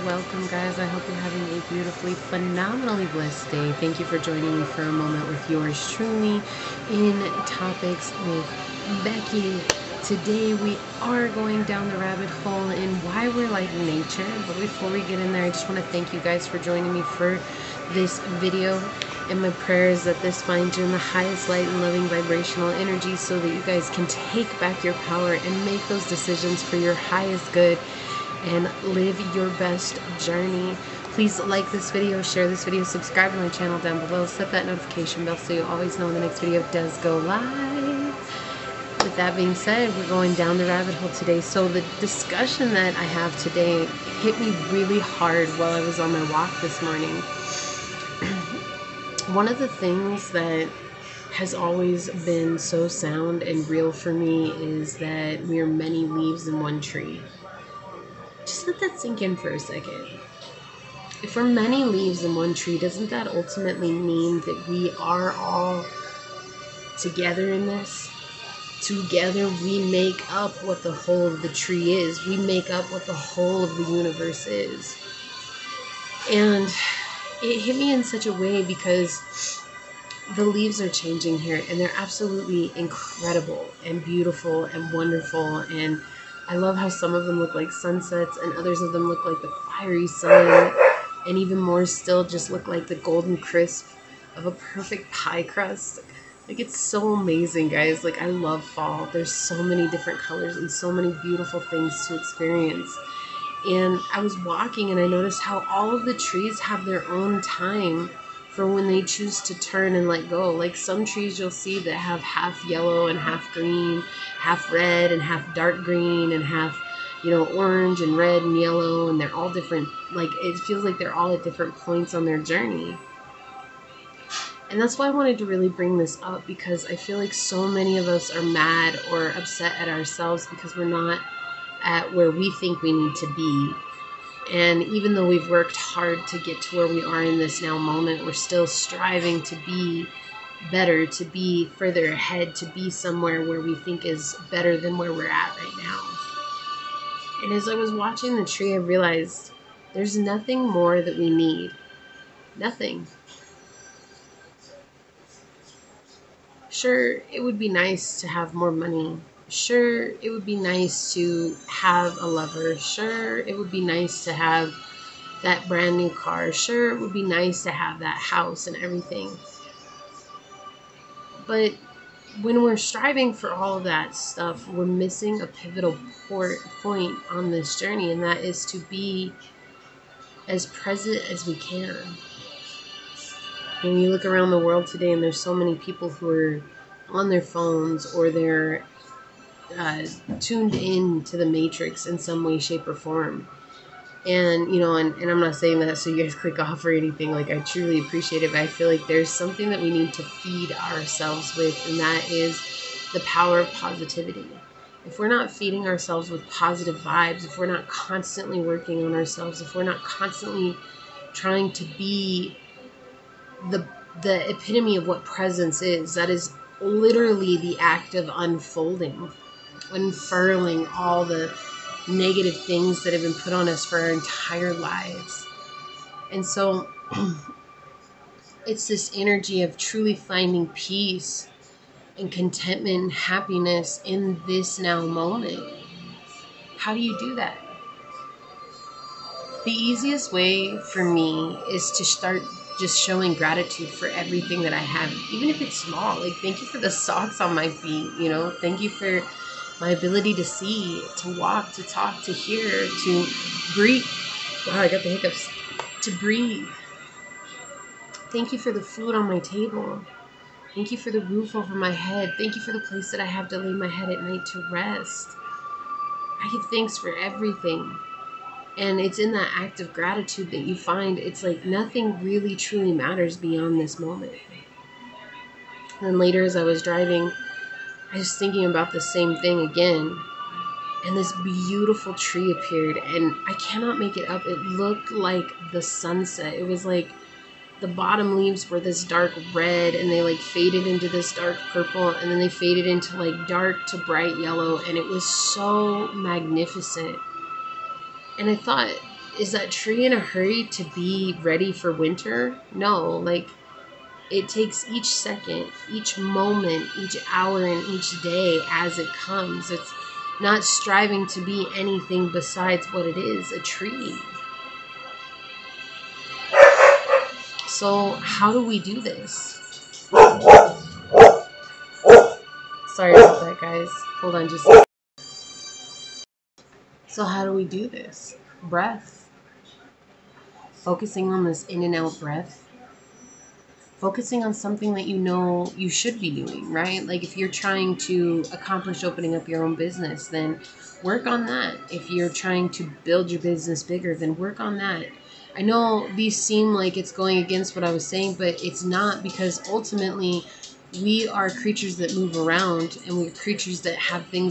welcome guys. I hope you're having a beautifully, phenomenally blessed day. Thank you for joining me for a moment with yours truly in Topics with Becky. Today we are going down the rabbit hole in why we're like nature. But before we get in there, I just want to thank you guys for joining me for this video. And my prayer is that this finds you in the highest light and loving vibrational energy so that you guys can take back your power and make those decisions for your highest good and live your best journey. Please like this video, share this video, subscribe to my channel down below, set that notification bell so you always know when the next video does go live. With that being said, we're going down the rabbit hole today. So the discussion that I have today hit me really hard while I was on my walk this morning. One of the things that has always been so sound and real for me is that we are many leaves in one tree. Just let that sink in for a second. If we're many leaves in one tree, doesn't that ultimately mean that we are all together in this? Together we make up what the whole of the tree is. We make up what the whole of the universe is. And it hit me in such a way because the leaves are changing here, and they're absolutely incredible and beautiful and wonderful. And I love how some of them look like sunsets and others of them look like the fiery sun, and even more still just look like the golden crisp of a perfect pie crust. Like, it's so amazing, guys. Like, I love fall. There's so many different colors and so many beautiful things to experience. And I was walking and I noticed how all of the trees have their own time for when they choose to turn and let go. Like, some trees you'll see that have half yellow and half green, half red and half dark green, and half, you know, orange and red and yellow, and they're all different. Like, it feels like they're all at different points on their journey. And that's why I wanted to really bring this up, because I feel like so many of us are mad or upset at ourselves because we're not at where we think we need to be. And even though we've worked hard to get to where we are in this now moment, we're still striving to be better, to be further ahead, to be somewhere where we think is better than where we're at right now. And as I was watching the tree, I realized there's nothing more that we need. Nothing. Sure, it would be nice to have more money. Sure, it would be nice to have a lover. Sure, it would be nice to have that brand new car. Sure, it would be nice to have that house and everything. But when we're striving for all of that stuff, we're missing a pivotal point on this journey, and that is to be as present as we can. When you look around the world today, and there's so many people who are on their phones, or they're tuned in to the matrix in some way, shape, or form. And, you know, and I'm not saying that so you guys click off or anything. Like, I truly appreciate it, but I feel like there's something that we need to feed ourselves with, and that is the power of positivity. If we're not feeding ourselves with positive vibes, if we're not constantly working on ourselves, if we're not constantly trying to be the epitome of what presence is, that is literally the act of unfolding, unfurling all the negative things that have been put on us for our entire lives. And so it's this energy of truly finding peace and contentment and happiness in this now moment. How do you do that? The easiest way for me is to start just showing gratitude for everything that I have, even if it's small. Like, thank you for the socks on my feet, you know, thank you for my ability to see, to walk, to talk, to hear, to breathe. Wow, I got the hiccups. To breathe. Thank you for the food on my table. Thank you for the roof over my head. Thank you for the place that I have to lay my head at night to rest. I give thanks for everything. And it's in that act of gratitude that you find it's like nothing really truly matters beyond this moment. And then later, as I was driving, I was thinking about the same thing again, and this beautiful tree appeared, and I cannot make it up. It looked like the sunset. It was like the bottom leaves were this dark red, and they like faded into this dark purple, and then they faded into like dark to bright yellow, and it was so magnificent. And I thought, is that tree in a hurry to be ready for winter? No, like it takes each second, each moment, each hour, and each day as it comes. It's not striving to be anything besides what it is, a tree. So how do we do this? Sorry about that, guys. Hold on just a second. So how do we do this? Breath. Focusing on this in and out breath. Focusing on something that you know you should be doing, right? Like if you're trying to accomplish opening up your own business, then work on that. If you're trying to build your business bigger, then work on that. I know these seem like it's going against what I was saying, but it's not, because ultimately we are creatures that move around, and we're creatures that have things